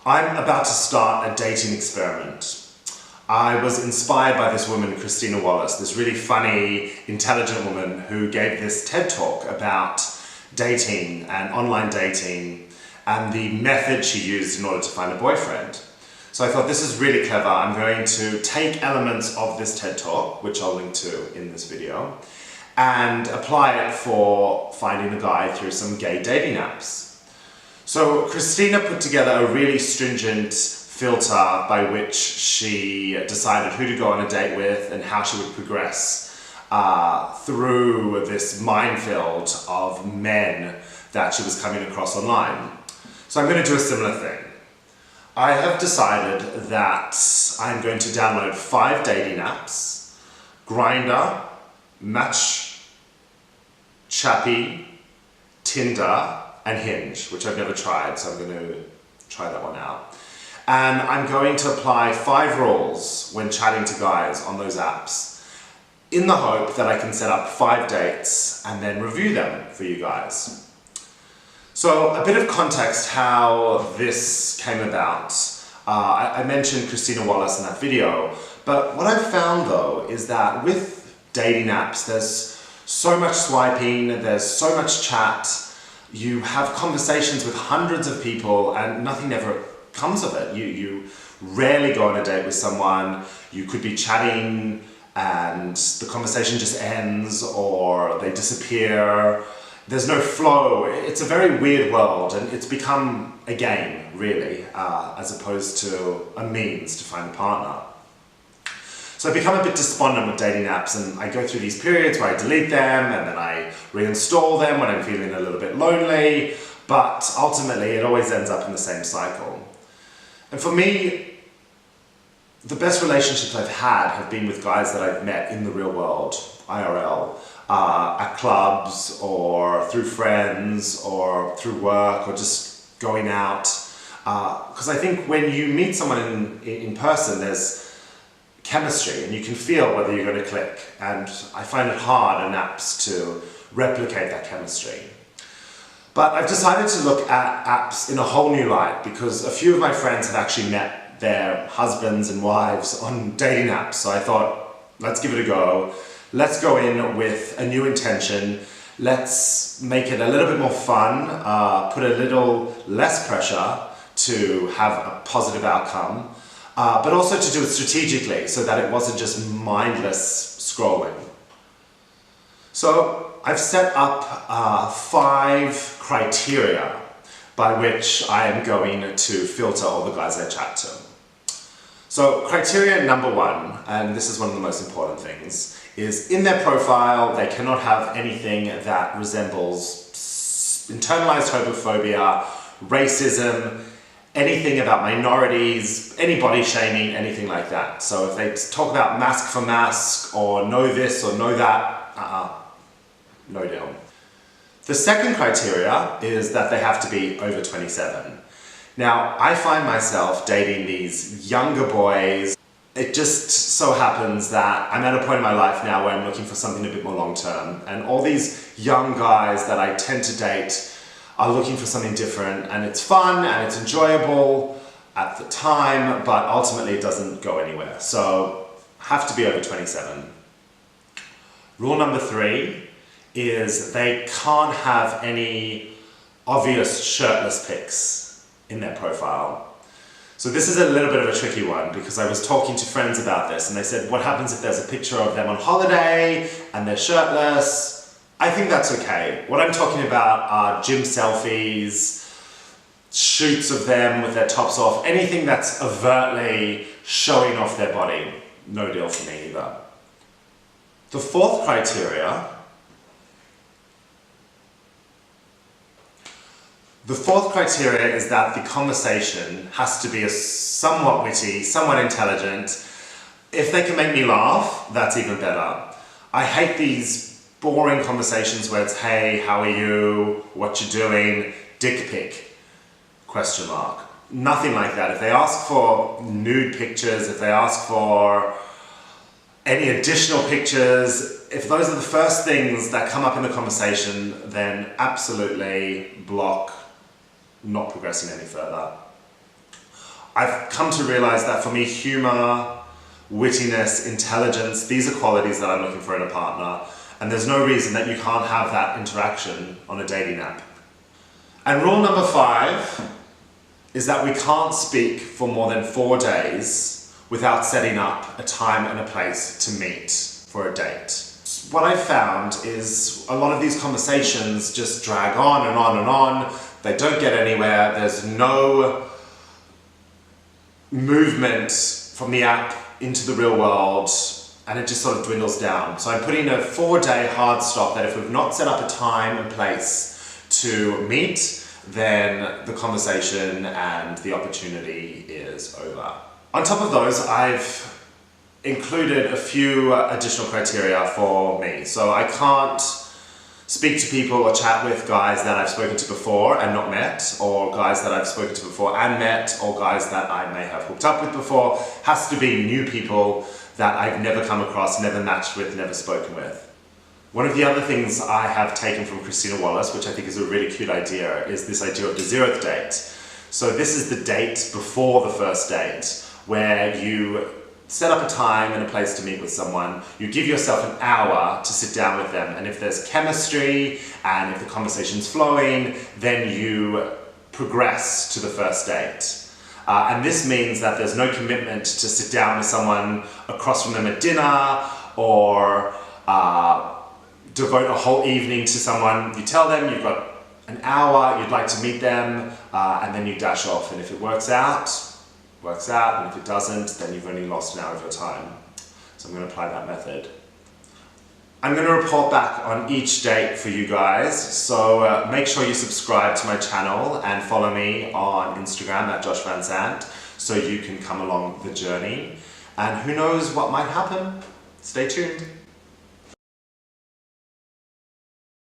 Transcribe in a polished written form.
I'm about to start a dating experiment. I was inspired by this woman, Christina Wallace, this really funny, intelligent woman who gave this TED Talk about dating and online dating and the method she used in order to find a boyfriend. So I thought, this is really clever. I'm going to take elements of this TED Talk, which I'll link to in this video, and apply it for finding a guy through some gay dating apps. So Christina put together a really stringent filter by which she decided who to go on a date with and how she would progress through this minefield of men that she was coming across online. So I'm going to do a similar thing. I have decided that I'm going to download 5 dating apps: Grindr, Match, Chappy, Tinder, and Hinge, which I've never tried, so I'm going to try that one out. And I'm going to apply 5 rules when chatting to guys on those apps in the hope that I can set up 5 dates and then review them for you guys. So a bit of context how this came about. I mentioned Christina Wallace in that video, but what I've found though is that with dating apps there's so much swiping, there's so much chat, you have conversations with hundreds of people and nothing ever comes of it. You rarely go on a date with someone. You could be chatting and the conversation just ends or they disappear. There's no flow. It's a very weird world and it's become a game, really, as opposed to a means to find a partner. So I become a bit despondent with dating apps and I go through these periods where I delete them and then I reinstall them when I'm feeling a little bit lonely, but ultimately it always ends up in the same cycle. And for me, the best relationships I've had have been with guys that I've met in the real world, IRL, at clubs or through friends or through work or just going out. Because I think when you meet someone in person, there's chemistry and you can feel whether you're going to click, and I find it hard on apps to replicate that chemistry. But I've decided to look at apps in a whole new light because a few of my friends have actually met their husbands and wives on dating apps, so I thought, let's give it a go. Let's go in with a new intention. Let's make it a little bit more fun, put a little less pressure to have a positive outcome, but also to do it strategically so that it wasn't just mindless scrolling. So I've set up 5 criteria by which I am going to filter all the guys I chat to. So criteria number 1, and this is one of the most important things, is in their profile they cannot have anything that resembles internalized homophobia, racism, anything about minorities, any body shaming, anything like that. So if they talk about mask for mask or know this or know that, no deal. The second criteria is that they have to be over 27. Now, I find myself dating these younger boys. It just so happens that I'm at a point in my life now where I'm looking for something a bit more long-term, and all these young guys that I tend to date are looking for something different, and it's fun and it's enjoyable at the time, but ultimately it doesn't go anywhere. So, have to be over 27. Rule number 3 is they can't have any obvious shirtless pics in their profile. So this is a little bit of a tricky one because I was talking to friends about this and they said, what happens if there's a picture of them on holiday and they're shirtless? I think that's okay. What I'm talking about are gym selfies, shoots of them with their tops off, anything that's overtly showing off their body. No deal for me either. The fourth criteria is that the conversation has to be somewhat witty, somewhat intelligent. If they can make me laugh, that's even better. I hate these boring conversations where it's, hey, how are you, what you doing, dick pic, question mark. Nothing like that. If they ask for nude pictures, if they ask for any additional pictures, if those are the first things that come up in the conversation, then absolutely block, not progressing any further. I've come to realize that for me, humor, wittiness, intelligence, these are qualities that I'm looking for in a partner, and there's no reason that you can't have that interaction on a dating app. And rule number 5 is that we can't speak for more than 4 days without setting up a time and a place to meet for a date. What I've found is a lot of these conversations just drag on and on and on. They don't get anywhere. There's no movement from the app into the real world, and it just sort of dwindles down. So I'm putting a 4-day hard stop that if we've not set up a time and place to meet, then the conversation and the opportunity is over. On top of those, I've included a few additional criteria for me. So I can't speak to people or chat with guys that I've spoken to before and not met, or guys that I've spoken to before and met, or guys that I may have hooked up with before. Has to be new people that I've never come across, never matched with, never spoken with. One of the other things I have taken from Christina Wallace, which I think is a really cute idea, is this idea of the 0th date. So this is the date before the first date, where you set up a time and a place to meet with someone. You give yourself an hour to sit down with them, and if there's chemistry and if the conversation's flowing, then you progress to the first date. And this means that there's no commitment to sit down with someone across from them at dinner or devote a whole evening to someone. You tell them you've got an hour, you'd like to meet them, and then you dash off. And if it works out, and if it doesn't, then you've only lost an hour of your time. So I'm going to apply that method. I'm going to report back on each date for you guys, so make sure you subscribe to my channel and follow me on Instagram at Josh Van Sant so you can come along the journey. And who knows what might happen? Stay tuned.